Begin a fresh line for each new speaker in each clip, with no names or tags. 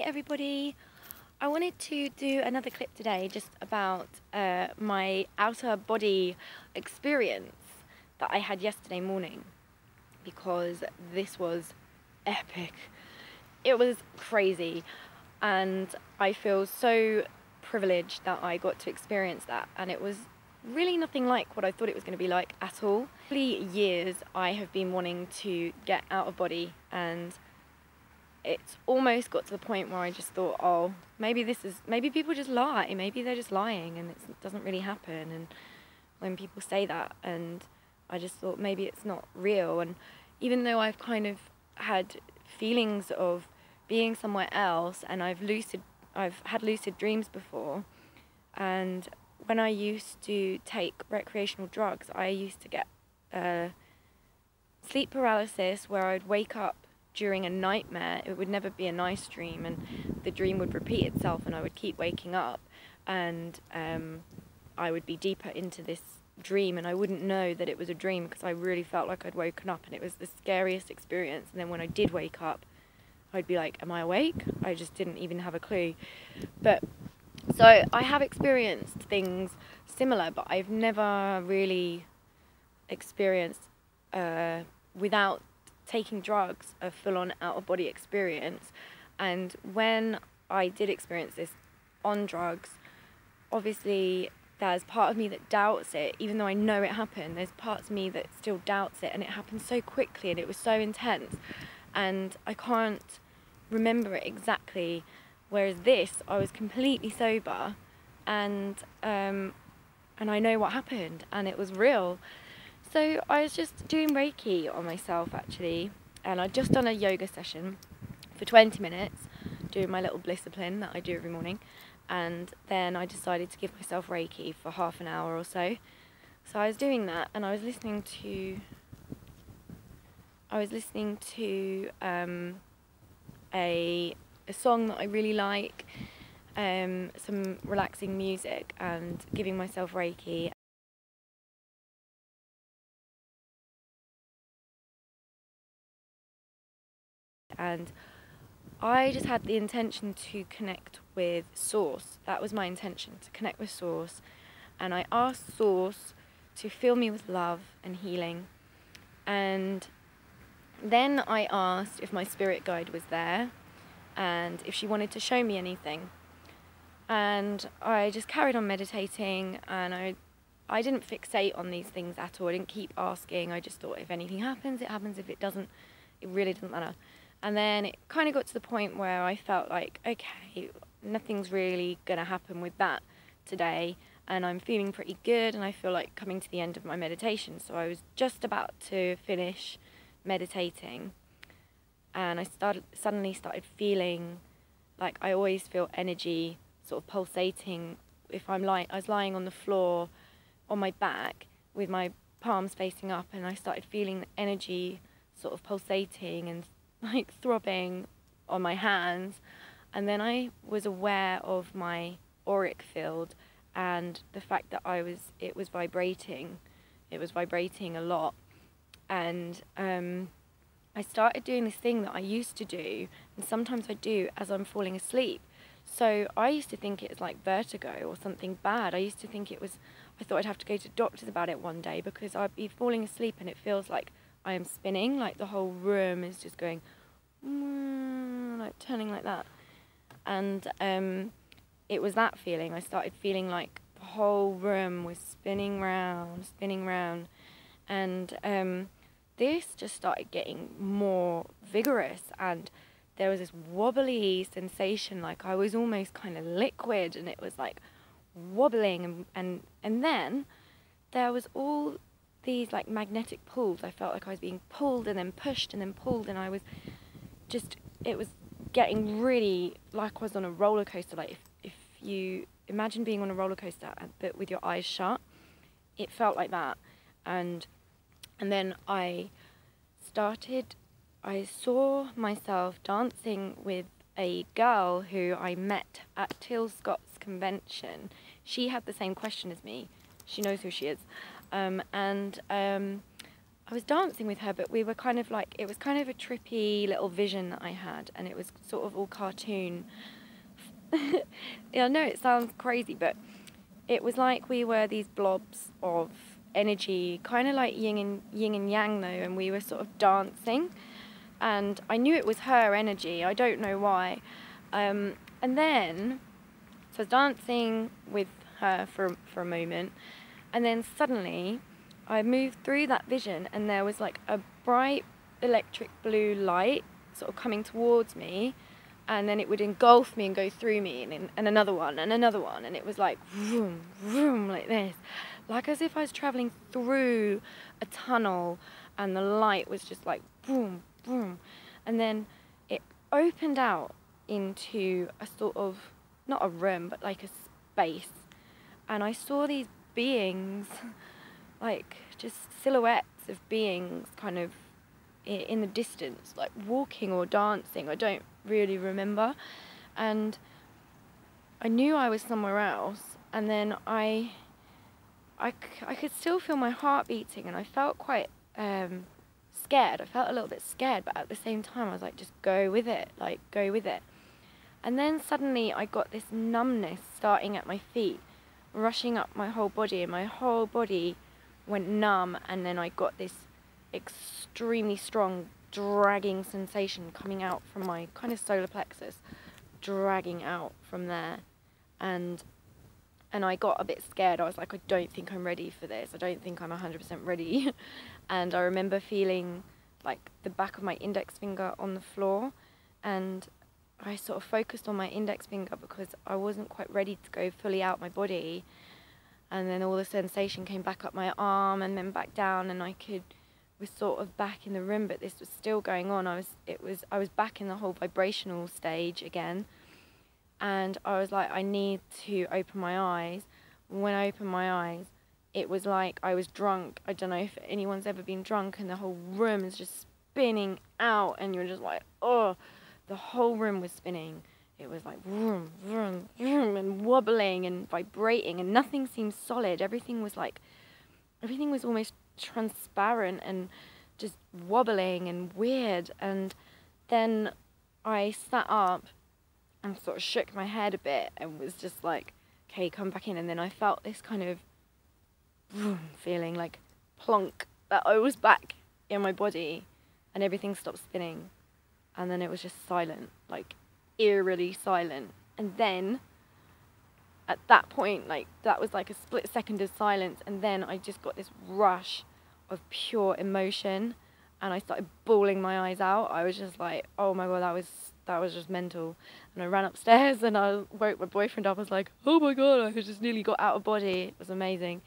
everybody. I wanted to do another clip today just about my outer body experience that I had yesterday morning, because this was epic. It was crazy, and I feel so privileged that I got to experience that, and it was really nothing like what I thought it was going to be like at all. For years I have been wanting to get out of body, and it's almost got to the point where I just thought, oh, maybe people just lie, maybe they're just lying and it doesn't really happen. And when people say that, and I just thought maybe it's not real. And even though I've kind of had feelings of being somewhere else, and I've had lucid dreams before, and when I used to take recreational drugs, I used to get sleep paralysis where I'd wake up during a nightmare. It would never be a nice dream, and the dream would repeat itself, and I would keep waking up, and I would be deeper into this dream, and I wouldn't know that it was a dream because I really felt like I'd woken up, and it was the scariest experience. And then when I did wake up, I'd be like, am I awake? I just didn't even have a clue. But so I have experienced things similar, but I've never really experienced without taking drugs a full-on out-of-body experience. And when I did experience this on drugs, obviously there's part of me that doubts it. Even though I know it happened, there's parts of me that still doubts it, and it happened so quickly and it was so intense, and I can't remember it exactly. Whereas this, I was completely sober, and I know what happened, and it was real. So I was just doing Reiki on myself, actually, and I'd just done a yoga session for 20 minutes, doing my little discipline that I do every morning, and then I decided to give myself Reiki for half an hour or so. So I was doing that, and I was listening to a song that I really like, some relaxing music, and giving myself Reiki. And I just had the intention to connect with Source. That was my intention, to connect with Source. And I asked Source to fill me with love and healing. And then I asked if my spirit guide was there and if she wanted to show me anything. And I just carried on meditating, and I didn't fixate on these things at all. I didn't keep asking. I just thought, if anything happens, it happens. If it doesn't, it really doesn't matter. And then it kind of got to the point where I felt like, okay, nothing's really going to happen with that today, and I'm feeling pretty good, and I feel like coming to the end of my meditation. So I was just about to finish meditating, and I suddenly started feeling like I always feel energy sort of pulsating if I was lying on the floor on my back with my palms facing up, and I started feeling the energy sort of pulsating and like throbbing on my hands. And then I was aware of my auric field and the fact that it was vibrating a lot. And I started doing this thing that I used to do, and sometimes I do as I'm falling asleep. So I used to think it was like vertigo or something bad. I thought I'd have to go to doctors about it one day, because I'd be falling asleep and it feels like I am spinning, like the whole room is just going, like turning like that. And it was that feeling. I started feeling like the whole room was spinning round, and this just started getting more vigorous, and there was this wobbly sensation, like I was almost kind of liquid, and it was like wobbling, and then there was all these like magnetic pulls. I felt like I was being pulled and then pushed and then pulled, and it was getting really like I was on a roller coaster. Like if you imagine being on a roller coaster but with your eyes shut, it felt like that. And then I saw myself dancing with a girl who I met at Till Scott's convention. She had the same question as me. She knows who she is. I was dancing with her, but we were kind of like, it was kind of a trippy little vision that I had, and it was sort of all cartoon. Yeah, I know it sounds crazy, but it was like we were these blobs of energy, kind of like yin and yang though, and we were sort of dancing, and I knew it was her energy. I don't know why. And then, so I was dancing with her for a moment, and then suddenly I moved through that vision, and there was like a bright electric blue light sort of coming towards me, and then it would engulf me and go through me, and another one, and another one, and it was like vroom, vroom, like this, like as if I was travelling through a tunnel, and the light was just like boom, boom, and then it opened out into a sort of, not a room, but like a space, and I saw these beings, like just silhouettes of beings kind of in the distance, like walking or dancing, I don't really remember, and I knew I was somewhere else, and then I could still feel my heart beating, and I felt quite scared. I felt a little bit scared, but at the same time I was like, just go with it, like go with it. And then suddenly I got this numbness starting at my feet, rushing up my whole body, and my whole body went numb, and then I got this extremely strong dragging sensation coming out from my kind of solar plexus, dragging out from there, and I got a bit scared. I was like, I don't think I'm ready for this. I don't think I'm 100% ready. And I remember feeling like the back of my index finger on the floor, and I sort of focused on my index finger because I wasn't quite ready to go fully out my body. And then all the sensation came back up my arm and then back down, and I was sort of back in the room, but this was still going on. I was back in the whole vibrational stage again, and I was like, I need to open my eyes. When I opened my eyes, it was like I was drunk. I don't know if anyone's ever been drunk, and the whole room is just spinning out, and you're just like, oh, the whole room was spinning. It was like vroom, vroom, vroom, and wobbling and vibrating, and nothing seemed solid. Everything was almost transparent and just wobbling and weird. And then I sat up and sort of shook my head a bit and was just like, okay, come back in. And then I felt this kind of vroom feeling, like plonk, that I was back in my body, and everything stopped spinning. And then it was just silent, like eerily silent. And then at that point, like that was like a split second of silence, and then I just got this rush of pure emotion, and I started bawling my eyes out. I was just like, oh my god, that was just mental. And I ran upstairs and I woke my boyfriend up. I was like, oh my god, I just nearly got out of body. It was amazing.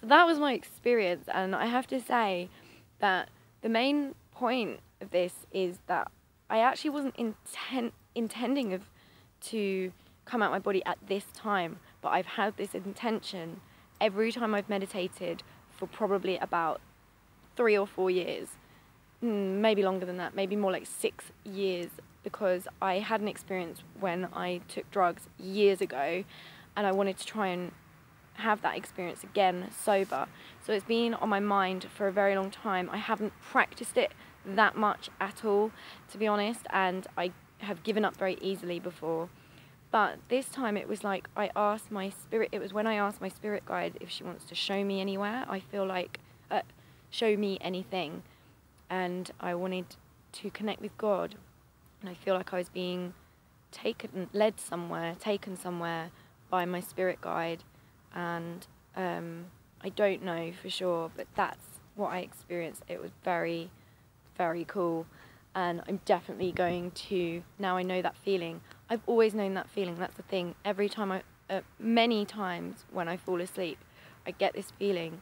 So that was my experience, and I have to say that the main point of this is that I actually wasn't intending to come out my body at this time, but I've had this intention every time I've meditated for probably about 3 or 4 years, maybe longer than that, maybe more like 6 years, because I had an experience when I took drugs years ago, and I wanted to try and have that experience again sober. So it's been on my mind for a very long time. I haven't practiced it that much at all, to be honest, and I have given up very easily before. But this time it was like it was when I asked my spirit guide if she wants to show me anywhere. I feel like, show me anything. And I wanted to connect with God. And I feel like I was being taken somewhere by my spirit guide. And I don't know for sure, but that's what I experienced. It was very, very cool. And I'm definitely going to, now I know that feeling. I've always known that feeling, that's the thing. Every time many times when I fall asleep, I get this feeling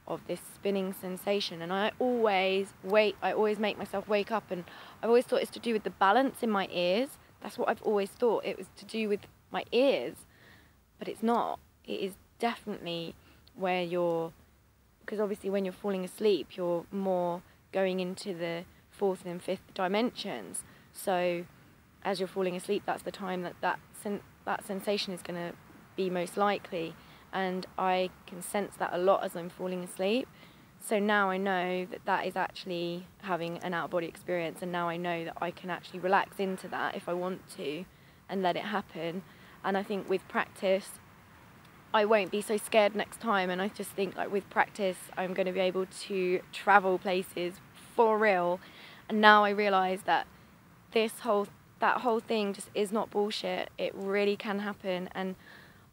of this spinning sensation, and I always make myself wake up, and I've always thought it's to do with the balance in my ears. That's what I've always thought, it was to do with my ears, but it's not. It is definitely where because obviously when you're falling asleep, you're more going into the 4th and 5th dimensions. So as you're falling asleep, that's the time that sensation is going to be most likely. And I can sense that a lot as I'm falling asleep. So now I know that that is actually having an out-of-body experience, and now I know that I can actually relax into that if I want to and let it happen. And I think with practice I won't be so scared next time, and I just think like with practice I'm going to be able to travel places for real. And now I realise that that whole thing just is not bullshit. It really can happen, and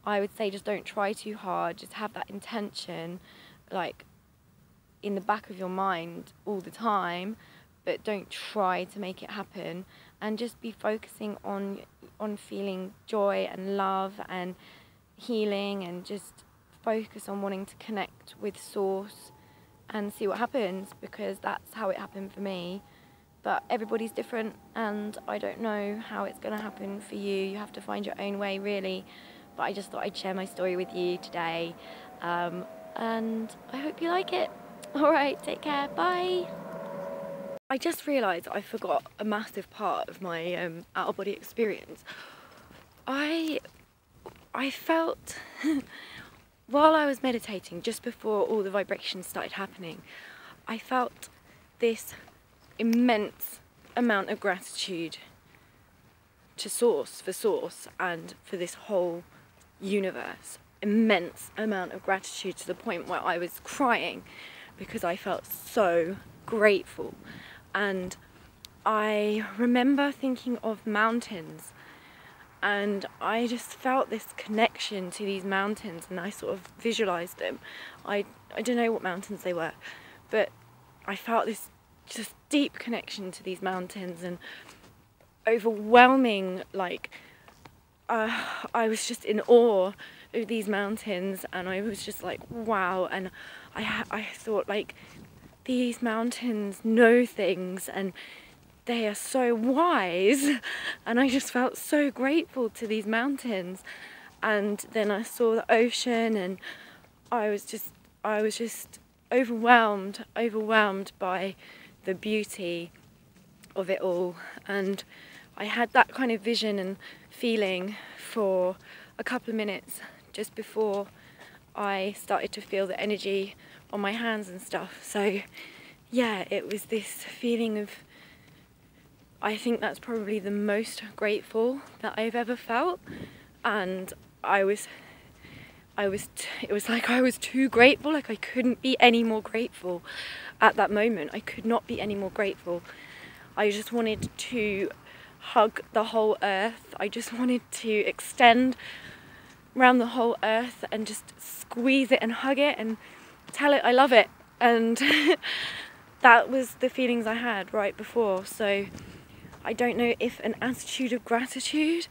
I would say just don't try too hard. Just have that intention like in the back of your mind all the time, but don't try to make it happen, and just be focusing on feeling joy and love and healing, and just focus on wanting to connect with Source and see what happens, because that's how it happened for me. But everybody's different, and I don't know how it's going to happen for you. You have to find your own way, really. But I just thought I'd share my story with you today, and I hope you like it. Alright, take care, bye! I just realised I forgot a massive part of my out-of-body experience. I felt, while I was meditating, just before all the vibrations started happening, I felt this immense amount of gratitude to Source, and for this whole universe. Immense amount of gratitude, to the point where I was crying because I felt so grateful. And I remember thinking of mountains, and I just felt this connection to these mountains, and I sort of visualized them. I don't know what mountains they were, but I felt this just deep connection to these mountains, and overwhelming, like I was just in awe of these mountains, and I was just like, wow. And I thought, like, these mountains know things, and they are so wise, and I just felt so grateful to these mountains. And then I saw the ocean, and I was just overwhelmed by the beauty of it all. And I had that kind of vision and feeling for a couple of minutes just before I started to feel the energy on my hands and stuff. So yeah, it was this feeling of, I think that's probably the most grateful that I've ever felt. And it was like I was too grateful. Like, I couldn't be any more grateful at that moment. I could not be any more grateful. I just wanted to hug the whole earth. I just wanted to extend around the whole earth and just squeeze it and hug it and tell it I love it. And that was the feelings I had right before. So I don't know if an attitude of gratitude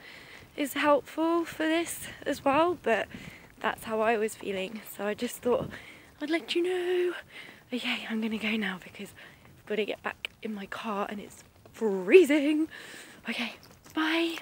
is helpful for this as well, but that's how I was feeling. So I just thought I'd let you know. Okay, I'm gonna go now because I've got to get back in my car and it's freezing. Okay, bye.